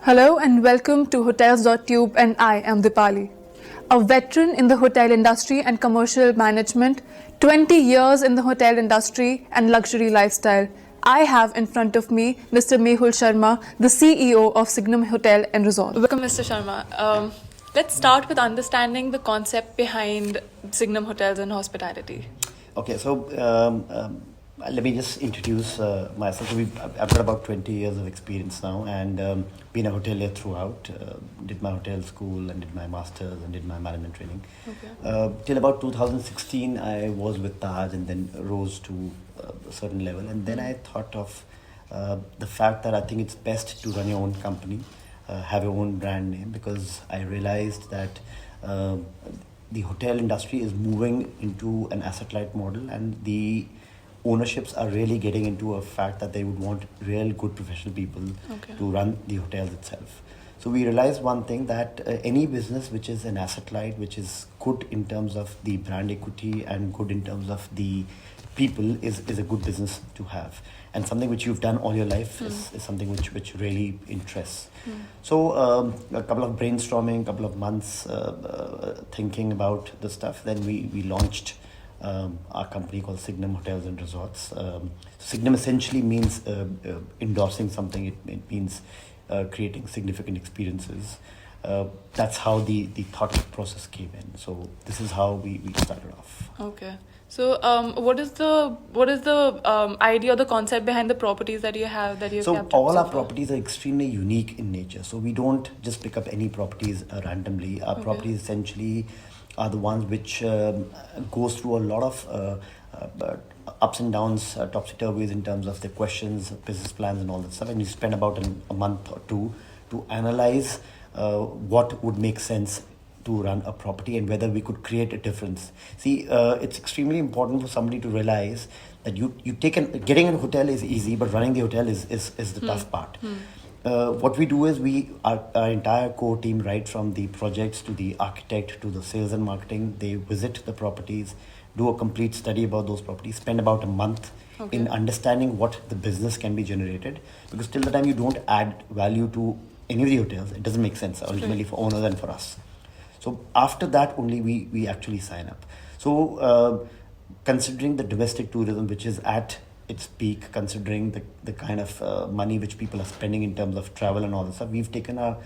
Hello and welcome to Hotels.tube, and I am Deepali. A veteran in the hotel industry and commercial management, 20 years in the hotel industry and luxury lifestyle. I have in front of me Mr. Mehul Sharma, the CEO of Signum Hotel and Resort. Welcome, Mr. Sharma. Let's start with understanding the concept behind Signum Hotels and Hospitality. Okay, so let me just introduce myself. So I've got about 20 years of experience now and been a hotelier throughout. Did my hotel school and did my master's and did my management training. Okay. Till about 2016, I was with Taj and then rose to a certain level. And then I thought of the fact that I think it's best to run your own company, have your own brand name, because I realized that the hotel industry is moving into an asset-light model, and the ownerships are really getting into a fact that they would want real good professional people to run the hotels itself. So we realized one thing, that any business which is an asset-light, which is good in terms of the brand equity and good in terms of the people, is a good business to have, and something which you've done all your life is something which really interests. So a couple of brainstorming, couple of months thinking about the stuff, then we launched our company called Signum Hotels and Resorts. Signum essentially means endorsing something. It means creating significant experiences. That's how the thought process came in. So this is how we started off. Okay. So, what is the idea or the concept behind the properties that you have So captured all so our far? properties are extremely unique in nature. So we don't just pick up any properties randomly. Our properties essentially are the ones which goes through a lot of ups and downs, topsy-turvies in terms of the questions, business plans and all that stuff. And we spend about a month or two to analyze what would make sense to run a property and whether we could create a difference. See, it's extremely important for somebody to realize that getting in a hotel is easy, but running the hotel is the tough part. What we do is our entire core team, right from the projects to the architect to the sales and marketing, they visit the properties, do a complete study about those properties, spend about a month in understanding what the business can be generated, because till the time you don't add value to any of the hotels, it doesn't make sense ultimately for owners and for us. So after that only we actually sign up. So considering the domestic tourism, which is at its peak, considering the kind of money which people are spending in terms of travel and all that stuff, we've taken our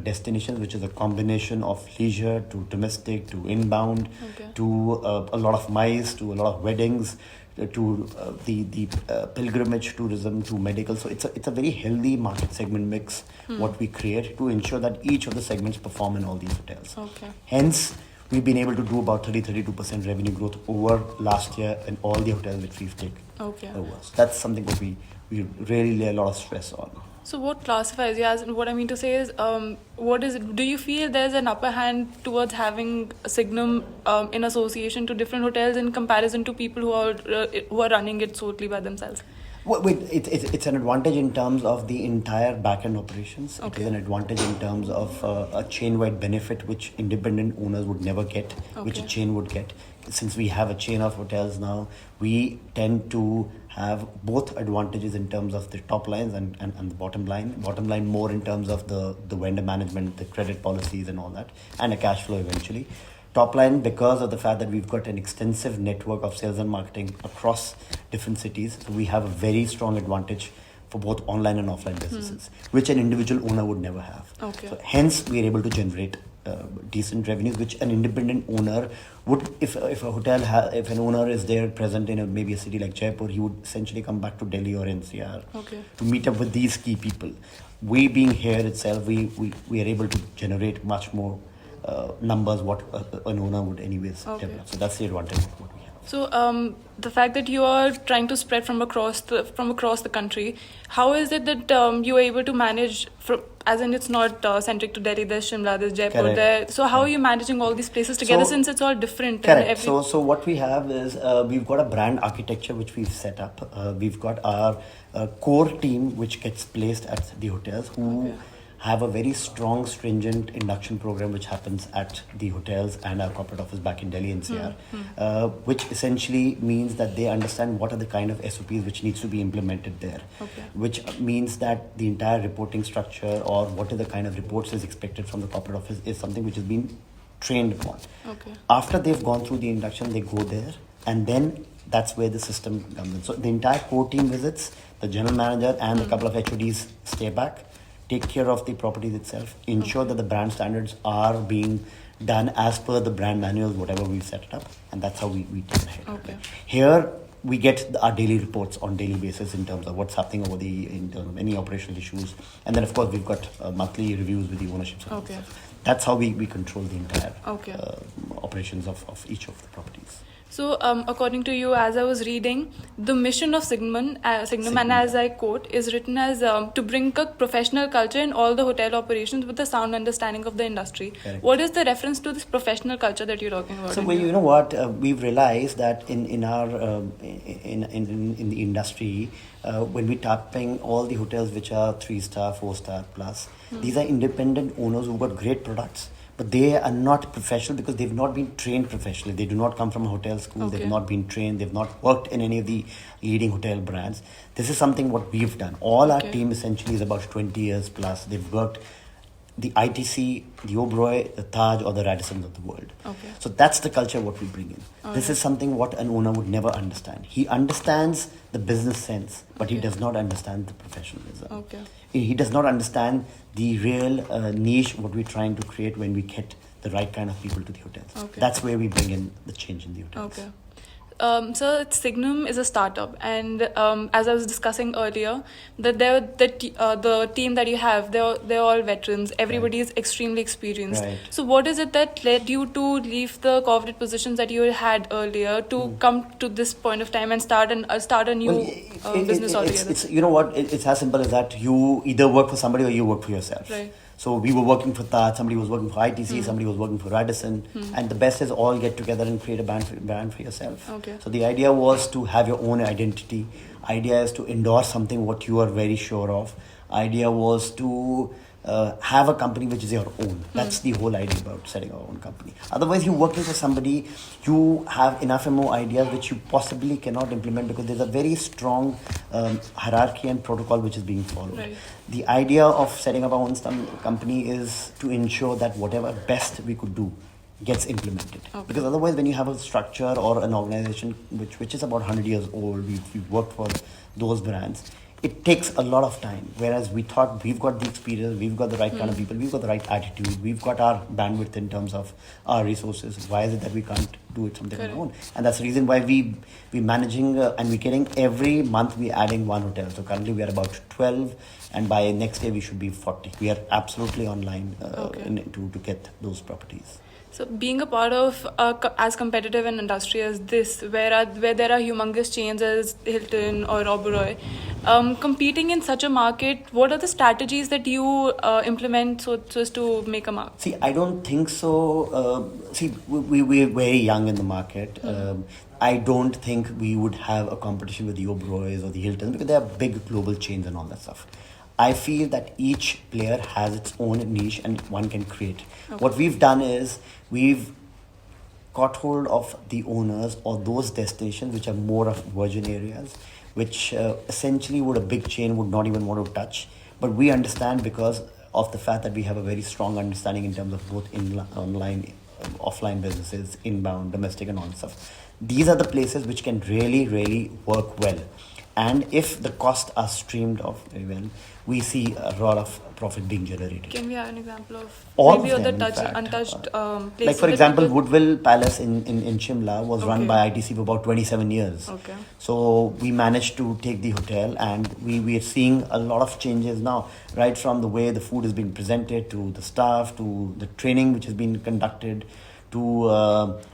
destinations, which is a combination of leisure to domestic to inbound to a lot of MICE, to a lot of weddings, to the pilgrimage tourism, to medical. So it's a very healthy market segment mix what we create to ensure that each of the segments perform in all these hotels. Hence we've been able to do about 32% revenue growth over last year in all the hotels which we've taken over. So that's something that we really lay a lot of stress on. So what classifies you as, what I mean to say is, do you feel there's an upper hand towards having Signum in association to different hotels in comparison to people who are running it solely by themselves? Well, it's an advantage in terms of the entire back-end operations. It is an advantage in terms of a chain-wide benefit which independent owners would never get, which a chain would get. Since we have a chain of hotels now, we tend to have both advantages in terms of the top lines and the bottom line. Bottom line more in terms of the vendor management, the credit policies and all that, and a cash flow eventually. Top line because of the fact that we've got an extensive network of sales and marketing across different cities. So we have a very strong advantage for both online and offline businesses, which an individual owner would never have. So hence we are able to generate decent revenues, which an independent owner would, if if an owner is there present in maybe a city like Jaipur, he would essentially come back to Delhi or NCR to meet up with these key people. We being here itself, we are able to generate much more numbers what an owner would anyways develop. So that's the advantage of what we have. So the fact that you are trying to spread from across the country, how is it that you are able to manage as in it's not centric to Delhi, there's Shimla, there's Jaipur there. So how are you managing all these places together, since it's all different? Correct. So what we have is we've got a brand architecture which we've set up. We've got our core team which gets placed at the hotels who have a very strong, stringent induction program which happens at the hotels and our corporate office back in Delhi NCR, which essentially means that they understand what are the kind of SOPs which needs to be implemented there, which means that the entire reporting structure or what are the kind of reports is expected from the corporate office is something which has been trained upon. After they've gone through the induction, they go there, and then that's where the system comes in. So the entire core team visits, the general manager and a couple of HODs stay back, take care of the properties itself, ensure that the brand standards are being done as per the brand manuals, whatever we set it up, and that's how we take it ahead. Here, we get our daily reports on daily basis in terms of what's happening in terms of any operational issues, and then of course we've got monthly reviews with the ownership. That's how we control the entire operations of each of the properties. So, according to you, as I was reading, the mission of Signum, and as I quote, is written as to bring a professional culture in all the hotel operations with a sound understanding of the industry. Correct. What is the reference to this professional culture that you're talking about? So, you know what, we've realized that in our in the industry, when we're tapping all the hotels which are 3-star, 4-star plus, these are independent owners who've got great products. But they are not professional because they've not been trained professionally. They do not come from a hotel school. They've not been trained. They've not worked in any of the leading hotel brands. This is something what we've done. All our team essentially is about 20 years plus. They've worked the ITC, the Oberoi, the Taj or the Radissons of the world. So that's the culture what we bring in. This is something what an owner would never understand. He understands the business sense, but he does not understand the professionalism. He does not understand the real niche what we're trying to create when we get the right kind of people to the hotels. That's where we bring in the change in the hotels. So Signum is a startup, and as I was discussing earlier, that the team that you have, they're all veterans. Everybody is extremely experienced. So what is it that led you to leave the coveted positions that you had earlier to come to this point of time and start a new business altogether? It's you know what, it's as simple as that. You either work for somebody or you work for yourself. So we were working for Taj, somebody was working for ITC, somebody was working for Radisson, and the best is all get together and create a brand for yourself. So the idea was to have your own identity. Idea is to endorse something what you are very sure of. Idea was to have a company which is your own. That's the whole idea about setting our own company. Otherwise, you're working for somebody, you have enough and more ideas which you possibly cannot implement because there's a very strong hierarchy and protocol which is being followed. The idea of setting up our own company is to ensure that whatever best we could do gets implemented. Because otherwise, when you have a structure or an organization which is about 100 years old, we've worked for those brands, it takes a lot of time. Whereas we thought we've got the experience, we've got the right kind of people, we've got the right attitude, we've got our bandwidth in terms of our resources. Why is it that we can't do it something on our own? And that's the reason why we're managing and we're getting every month we're adding one hotel. So currently we are about 12, and by next year we should be 40. We are absolutely online to get those properties. So being a part of as competitive an industry as this, where there are humongous chains as Hilton or Oberoi, competing in such a market, what are the strategies that you implement so as to make a mark? See, I don't think so. We're very young in the market. I don't think we would have a competition with the Oberois or the Hiltons because they are big global chains and all that stuff. I feel that each player has its own niche and one can create. What we've done is we've caught hold of the owners or those destinations which are more of virgin areas, which essentially a big chain would not even want to touch. But we understand because of the fact that we have a very strong understanding in terms of both online, offline businesses, inbound, domestic and all that stuff. These are the places which can really, really work well. And if the costs are streamed off very well, we see a lot of profit being generated. Can we have an example of all maybe of them, untouched places? Like for example, Woodville Palace in Shimla was run by ITC for about 27 years. So we managed to take the hotel and we are seeing a lot of changes now, right from the way the food is being presented to the staff to the training which has been conducted to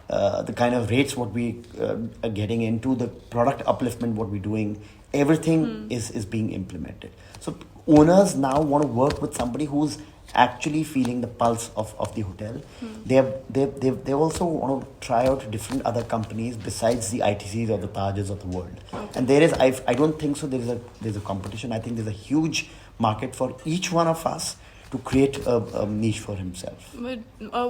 the kind of rates what we are getting into, the product upliftment what we're doing, everything is being implemented. So owners now want to work with somebody who's actually feeling the pulse of the hotel. They also want to try out different other companies besides the ITCs or the Tajes of the world. And there is, I don't think so there's a competition. I think there's a huge market for each one of us to create a niche for himself. But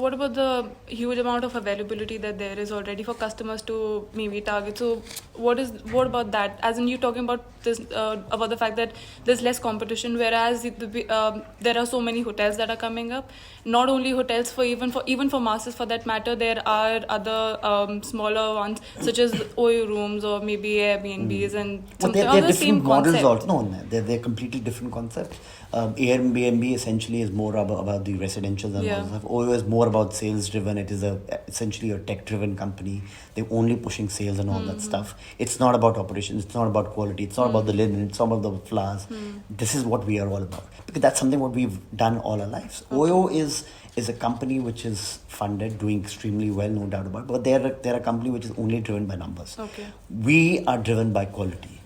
what about the huge amount of availability that there is already for customers to maybe target? So what about that? As in, you talking about this about the fact that there's less competition, whereas there are so many hotels that are coming up. Not only hotels, even for masses for that matter, there are other smaller ones such as OYO rooms or maybe Airbnbs and Well, something they're the different same models concept. also. No, they're completely different concepts. Airbnb essentially is more about the residential and all that stuff. OYO is more about sales driven. It is essentially a tech driven company. They're only pushing sales and all that stuff. It's not about operations. It's not about quality. It's not about the linen. It's not about the flowers. This is what we are all about, because that's something what we've done all our lives. OYO is a company which is funded, doing extremely well, no doubt about it. But they're a company which is only driven by numbers. Okay. We are driven by quality.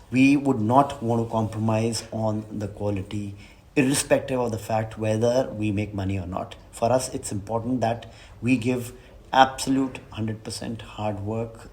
We would not want to compromise on the quality, irrespective of the fact whether we make money or not. For us, it's important that we give absolute 100% hard work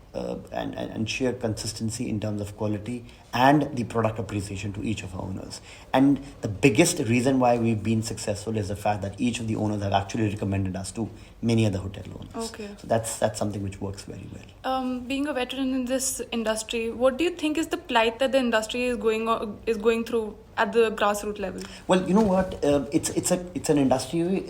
and sheer consistency in terms of quality and the product appreciation to each of our owners. And the biggest reason why we've been successful is the fact that each of the owners have actually recommended us to many other hotel owners. Okay. So that's something which works very well. Being a veteran in this industry, what do you think is the plight that the industry is going through at the grassroots level? Well, you know what? It's an industry.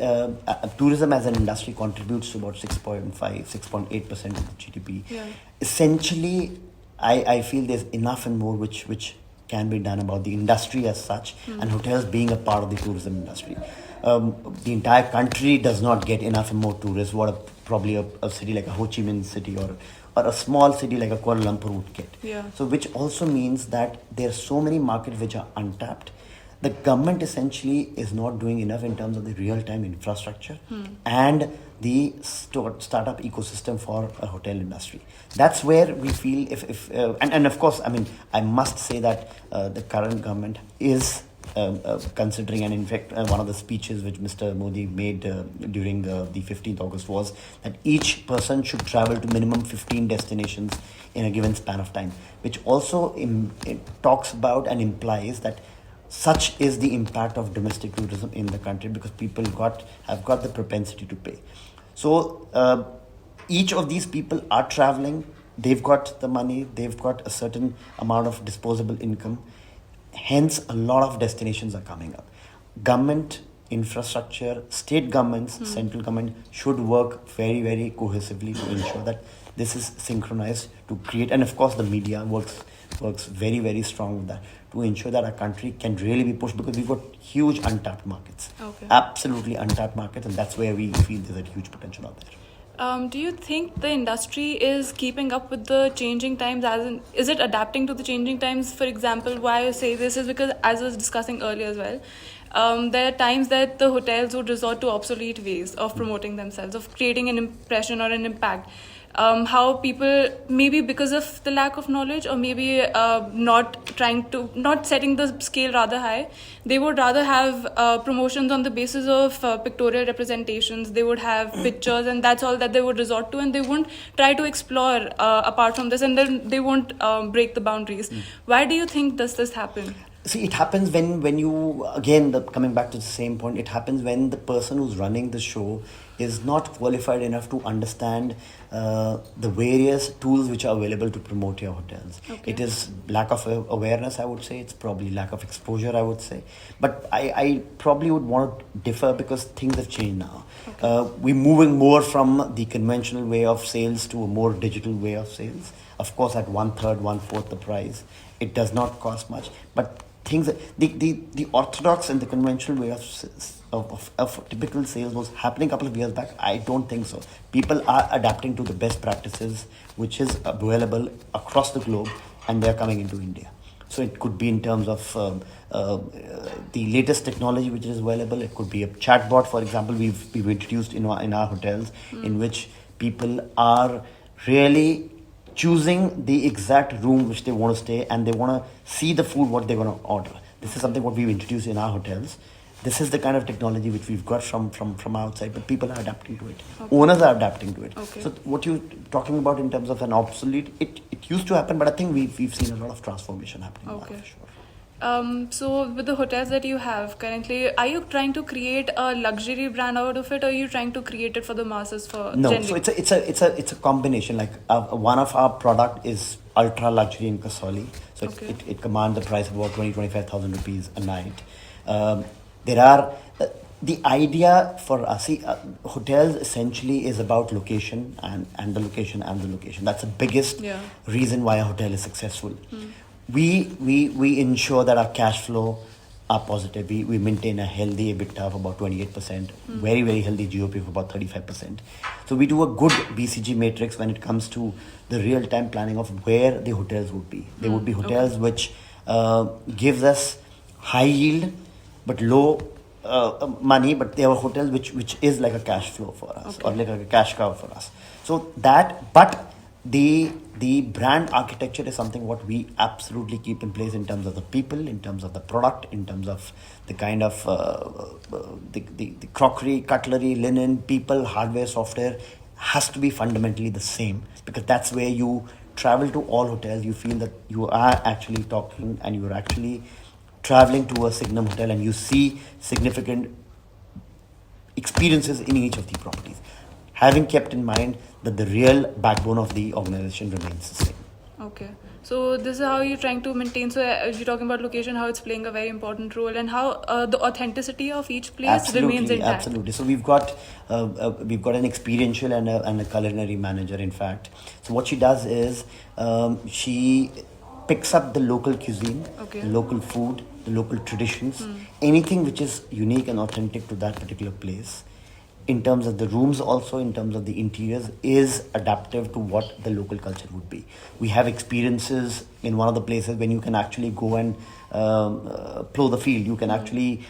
Tourism as an industry contributes to about 6.8% of the GDP. Yeah. Essentially, I feel there's enough and more which can be done about the industry as such, and hotels being a part of the tourism industry. The entire country does not get enough and more tourists. Probably a city like a Ho Chi Minh City or a small city like a Kuala Lumpur would get. Yeah. So which also means that there are so many markets which are untapped. The government essentially is not doing enough in terms of the real-time infrastructure and the startup ecosystem for a hotel industry. That's where we feel and of course, I mean, I must say that the current government is considering, and in fact one of the speeches which Mr. Modi made during the 15th August was that each person should travel to minimum 15 destinations in a given span of time, which also it talks about and implies that such is the impact of domestic tourism in the country, because people have got the propensity to pay. So each of these people are traveling, they've got the money, they've got a certain amount of disposable income. Hence, a lot of destinations are coming up. Government, infrastructure, state governments, central government should work very, very cohesively to ensure that this is synchronized to create, and of course the media works very, very strong with that, to ensure that our country can really be pushed, because we've got huge untapped markets. Okay. Absolutely untapped markets, and that's where we feel there's a huge potential out there. Do you think the industry is keeping up with the changing times? Is it adapting to the changing times? For example, why I say this is because, as I was discussing earlier as well, there are times that the hotels would resort to obsolete ways of promoting themselves, of creating an impression or an impact. How people, maybe because of the lack of knowledge, or maybe not setting the scale rather high, they would rather have promotions on the basis of pictorial representations. They would have pictures, and that's all that they would resort to, and they won't try to explore apart from this, and then they won't break the boundaries. Why do you think does this happen? See, it happens when you, again, coming back to the same point, it happens when the person who's running the show is not qualified enough to understand the various tools which are available to promote your hotels. Okay. It is lack of awareness, I would say. It's probably lack of exposure, I would say. But I probably would want to differ, because things have changed now. Okay. We're moving more from the conventional way of sales to a more digital way of sales. Of course, at 1/3, 1/4 the price. It does not cost much, but things, the orthodox and the conventional way of typical sales was happening a couple of years back. I don't think so. People are adapting to the best practices which is available across the globe, and they're coming into India. So it could be in terms of the latest technology which is available. It could be a chatbot, for example, we've introduced in our hotels, in which people are really choosing the exact room which they want to stay, and they want to see the food what they're going to order. This is something what we've introduced in our hotels. This is the kind of technology which we've got from outside, but people are adapting to it. Okay. Owners are adapting to it. Okay. So what you're talking about in terms of an obsolete, it used to happen, but I think we've seen a lot of transformation happening. Okay. For sure. So with the hotels that you have currently, are you trying to create a luxury brand out of it, or are you trying to create it for the masses for No, generally? so it's a combination. Like one of our product is ultra luxury in Kasoli, so Okay. it commands the price of about 25,000 rupees a night. There are the idea for us. See, hotels essentially is about location and the location and the location. That's the biggest Yeah. reason why a hotel is successful. We ensure that our cash flow are positive. We maintain a healthy EBITDA of about 28%, very, very healthy GOP of about 35%. So we do a good BCG matrix when it comes to the real-time planning of where the hotels would be. They would be hotels which gives us high yield but low money, but they are hotels which is like a cash flow for us or like a cash cow for us. So that, but the brand architecture is something what we absolutely keep in place in terms of the people, in terms of the product, in terms of the kind of the crockery, cutlery, linen, people, hardware, software has to be fundamentally the same, because that's where you travel to all hotels, you feel that you are actually talking and you are actually traveling to a Signum hotel and you see significant experiences in each of the properties, having kept in mind that the real backbone of the organization remains the same. Okay. So this is how you're trying to maintain. So if you're talking about location, how it's playing a very important role, and how the authenticity of each place remains intact. Absolutely. So we've got an experiential and a culinary manager, in fact. So what she does is she picks up the local cuisine, Okay. the local food, the local traditions, anything which is unique and authentic to that particular place. In terms of the rooms, also in terms of the interiors, is adaptive to what the local culture would be. We have experiences in one of the places when you can actually go and plow the field. You can actually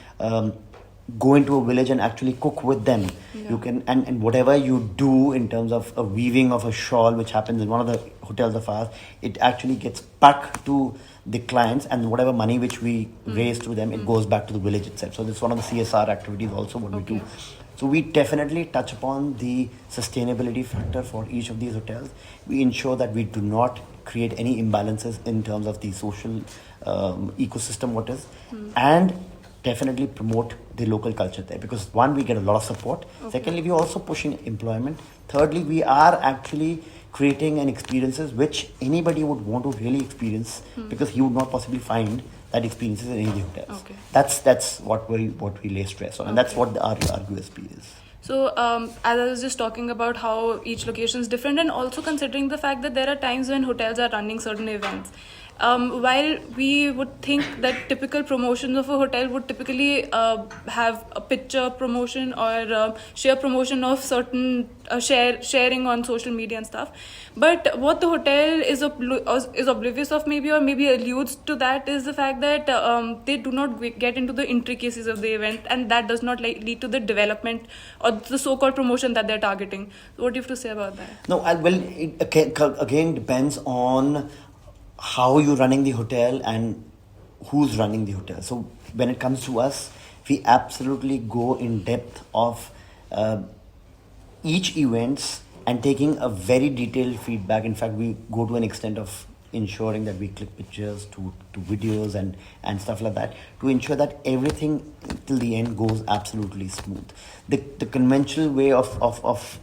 go into a village and actually cook with them. You can, and whatever you do in terms of a weaving of a shawl, which happens in one of the hotels of ours, it actually gets back to the clients, and whatever money which we raise through them, it goes back to the village itself. So this is one of the CSR activities also what we do. So we definitely touch upon the sustainability factor for each of these hotels. We ensure that we do not create any imbalances in terms of the social ecosystem what is, and definitely promote the local culture there, because one, we get a lot of support. Secondly, we are also pushing employment. Thirdly, we are actually creating an experiences which anybody would want to really experience, because he would not possibly find that experiences in any of the hotels. That's what we lay stress on, and that's what our USP is. So, as I was just talking about how each location is different, and also considering the fact that there are times when hotels are running certain events. While we would think that typical promotions of a hotel would typically have a picture promotion or share promotion of certain sharing on social media and stuff, but what the hotel is oblivious of, maybe, or maybe alludes to that, is the fact that they do not get into the intricacies of the event, and that does not lead to the development or the so-called promotion that they're targeting. So what do you have to say about that? No, well, it again depends on how you're running the hotel and who's running the hotel. So when it comes to us, we absolutely go in depth of each events and taking a very detailed feedback. In fact, we go to an extent of ensuring that we click pictures to videos and stuff like that, to ensure that everything till the end goes absolutely smooth. The conventional way of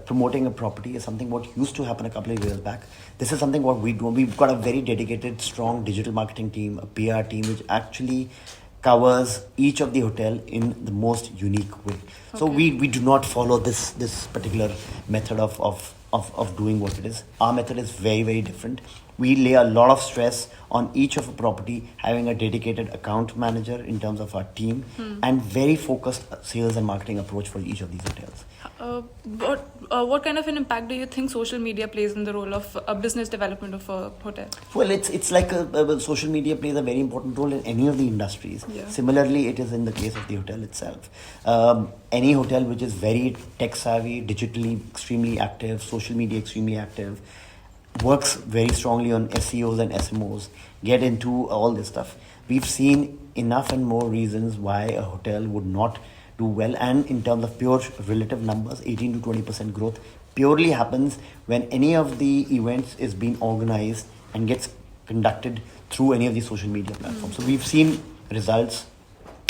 promoting a property is something what used to happen a couple of years back. This is something what we do. We've got a very dedicated, strong digital marketing team, a PR team, which actually covers each of the hotel in the most unique way. So we do not follow this particular method of doing what it is. Our method is very, very different. We lay a lot of stress on each of a property, having a dedicated account manager in terms of our team, and very focused sales and marketing approach for each of these hotels. What kind of an impact do you think social media plays in the role of business development of a hotel? Well, it's like social media plays a very important role in any of the industries. Similarly, it is in the case of the hotel itself. Any hotel which is very tech savvy, digitally extremely active, social media extremely active, works very strongly on SEOs and SMOs, get into all this stuff. We've seen enough and more reasons why a hotel would not do well, and in terms of pure relative numbers, 18 to 20% growth purely happens when any of the events is being organized and gets conducted through any of these social media platforms. So we've seen results,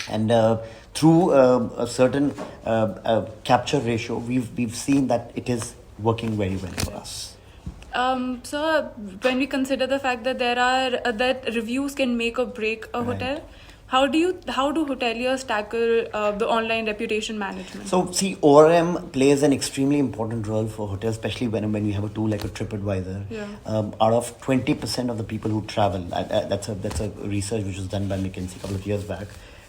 and through a certain capture ratio, we've seen that it is working very well for us. So when we consider the fact that there are that reviews can make or break a hotel, how do hoteliers tackle the online reputation management? So see, ORM plays an extremely important role for hotels, especially when you have a tool like a TripAdvisor. Yeah. Out of 20% of the people who travel, that's a research which was done by McKinsey a couple of years back.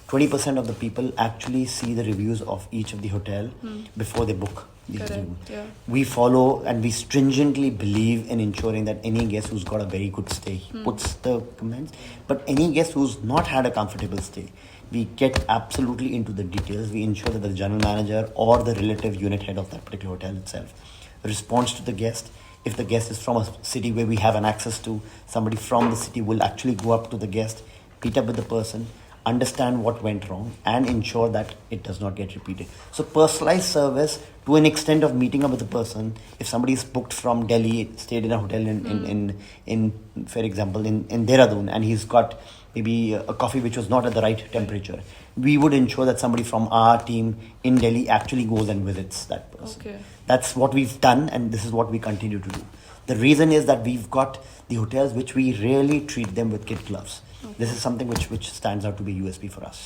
20% of the people actually see the reviews of each of the hotel before they book these rooms. Yeah. We follow and we stringently believe in ensuring that any guest who's got a very good stay puts the comments, but any guest who's not had a comfortable stay, we get absolutely into the details. We ensure that the general manager or the relative unit head of that particular hotel itself responds to the guest. If the guest is from a city where we have an access to, somebody from the city will actually go up to the guest, meet up with the person, understand what went wrong, and ensure that it does not get repeated. So personalized service to an extent of meeting up with the person. If somebody is booked from Delhi, stayed in a hotel in for example in Dehradun, and he's got maybe a coffee which was not at the right temperature, we would ensure that somebody from our team in Delhi actually goes and visits that person. Okay. That's what we've done, and this is what we continue to do. The reason is that we've got the hotels which we really treat them with kid gloves. Okay. This is something which stands out to be USP for us.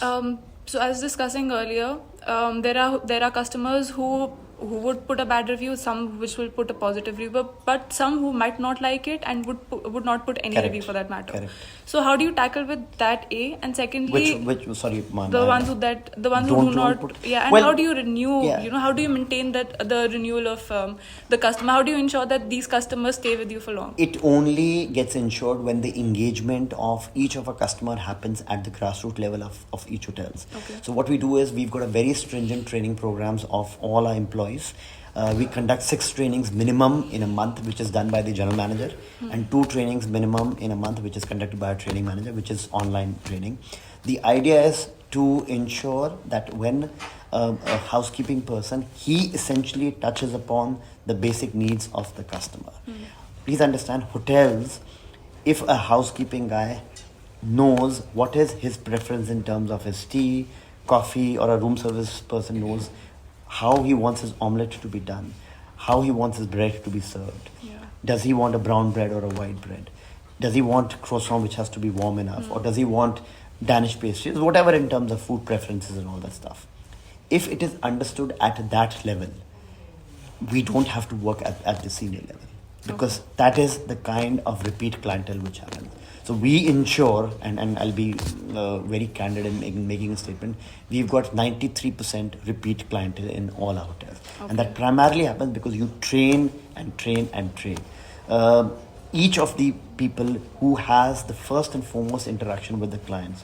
So as discussing earlier, there are customers who would put a bad review, some which will put a positive review, but some who might not like it and would not put any review for that matter. Correct. So how do you tackle with that? A, and secondly, the ones who do not put, and well, how do you renew? Yeah. How do you maintain that the renewal of the customer? How do you ensure that these customers stay with you for long? It only gets ensured when the engagement of each of our customer happens at the grassroots level of each hotels. Okay. So what we do is we've got a very stringent training programs of all our employees. We conduct 6 trainings minimum in a month, which is done by the general manager, and 2 trainings minimum in a month, which is conducted by a training manager, which is online training. The idea is to ensure that when a housekeeping person, he essentially touches upon the basic needs of the customer. Please understand, hotels, if a housekeeping guy knows what is his preference in terms of his tea, coffee, or a room service person knows how he wants his omelette to be done, how he wants his bread to be served. Yeah. Does he want a brown bread or a white bread? Does he want croissant which has to be warm enough? Or does he want Danish pastries? Whatever in terms of food preferences and all that stuff. If it is understood at that level, we don't have to work at the senior level, because that is the kind of repeat clientele which happens. So we ensure, and I'll be very candid in making a statement, we've got 93% repeat clientele in all our hotels. Okay. And that primarily happens because you train and train and train. Each of the people who has the first and foremost interaction with the clients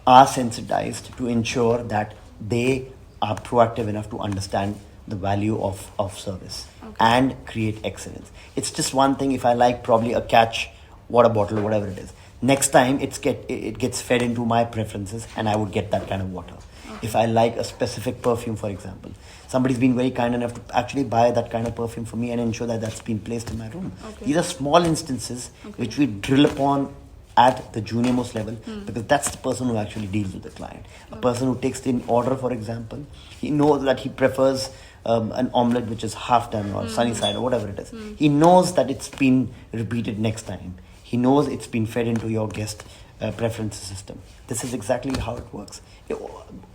are sensitized to ensure that they are proactive enough to understand the value of service and create excellence. It's just one thing if I like probably a catch water bottle or whatever it is. Next time it gets fed into my preferences and I would get that kind of water. Okay. If I like a specific perfume, for example, somebody's been very kind enough to actually buy that kind of perfume for me and ensure that that's been placed in my room. Okay. These are small instances which we drill upon at the junior most level, because that's the person who actually deals with the client. A person who takes the order, for example, he knows that he prefers an omelette which is half done or sunny side or whatever it is. He knows that it's been repeated next time. He knows it's been fed into your guest preference system. This is exactly how it works.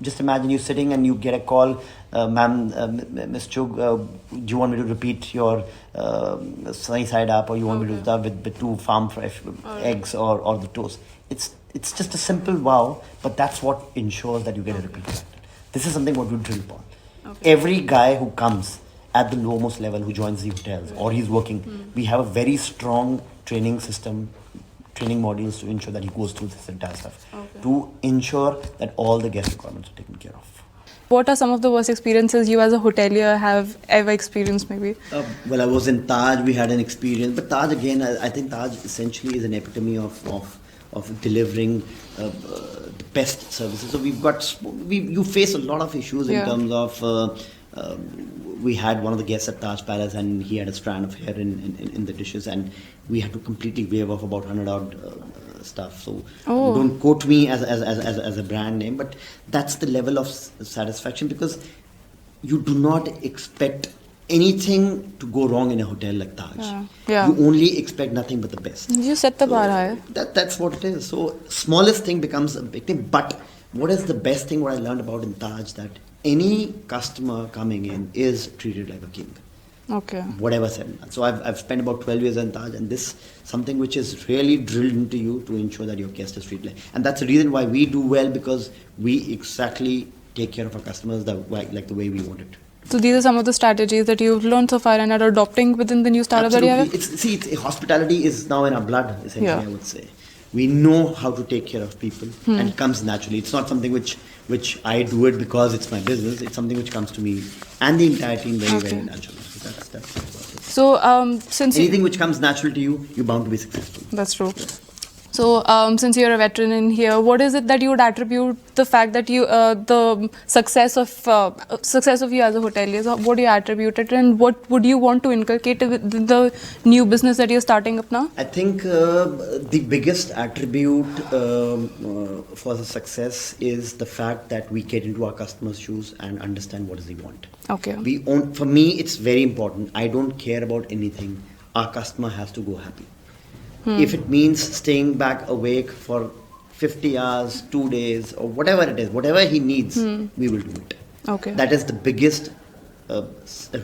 Just imagine you sitting and you get a call, ma'am, Ms. Chugh, do you want me to repeat your sunny side up, or you want me to start with 2 farm fresh eggs or the toast? It's just a simple wow, but that's what ensures that you get a repeat clientele. This is something what we drill upon. Okay. Every guy who comes at the lowest level who joins the hotels or he's working, we have a very strong training system, training modules to ensure that he goes through this entire stuff, to ensure that all the guest requirements are taken care of. What are some of the worst experiences you as a hotelier have ever experienced maybe? Well, I was in Taj, we had an experience, but Taj again, I think Taj essentially is an epitome of delivering the best services. So you face a lot of issues in terms of we had one of the guests at Taj Palace, and he had a strand of hair in the dishes, and we had to completely waive off about 100 odd stuff. So don't quote me as a brand name, but that's the level of satisfaction, because you do not expect anything to go wrong in a hotel like Taj. Yeah. You only expect nothing but the best. You set the bar high. That's what it is. So smallest thing becomes a big thing. But what is the best thing, what I learned about in Taj, that any customer coming in is treated like a king. Okay. Whatever said. So I've spent about 12 years in Taj, and this something which is really drilled into you to ensure that your guest is treated like. And that's the reason why we do well, because we exactly take care of our customers like the way we want it. So these are some of the strategies that you've learned so far and are adopting within the new startup that you have? Hospitality is now in our blood, essentially, I would say. We know how to take care of people, and it comes naturally. It's not something which I do it because it's my business. It's something which comes to me and the entire team very naturally. So that's about it. So since anything which comes natural to you, you're bound to be successful. That's true. So, since you're a veteran in here, what is it that you would attribute the fact that you, the success of you as a hotelier? So what do you attribute it, and what would you want to inculcate with the new business that you're starting up now? I think the biggest attribute for the success is the fact that we get into our customers' shoes and understand what does he want. Okay. For me, it's very important. I don't care about anything. Our customer has to go happy. If it means staying back awake for 50 hours, 2 days, or whatever it is, whatever he needs, we will do it. Okay. That is the biggest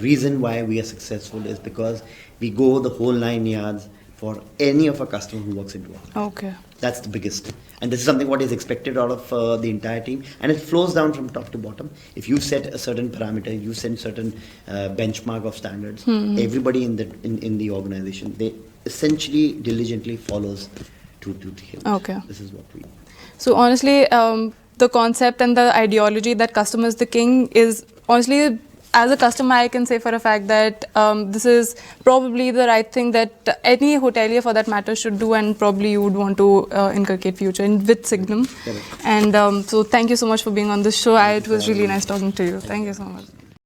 reason why we are successful, is because we go the whole 9 yards for any of our customers who walks into our hotel. Okay. That's the biggest. And this is something what is expected out of the entire team. And it flows down from top to bottom. If you set a certain parameter, you set certain benchmark of standards, everybody in the organization, they essentially diligently follows to the hilt. Okay. This is what we. So honestly, the concept and the ideology that customer is the king is honestly, as a customer, I can say for a fact that this is probably the right thing that any hotelier for that matter should do, and probably you would want to inculcate future with Signum. And so thank you so much for being on this show. It was really nice talking to you. Thank you so much.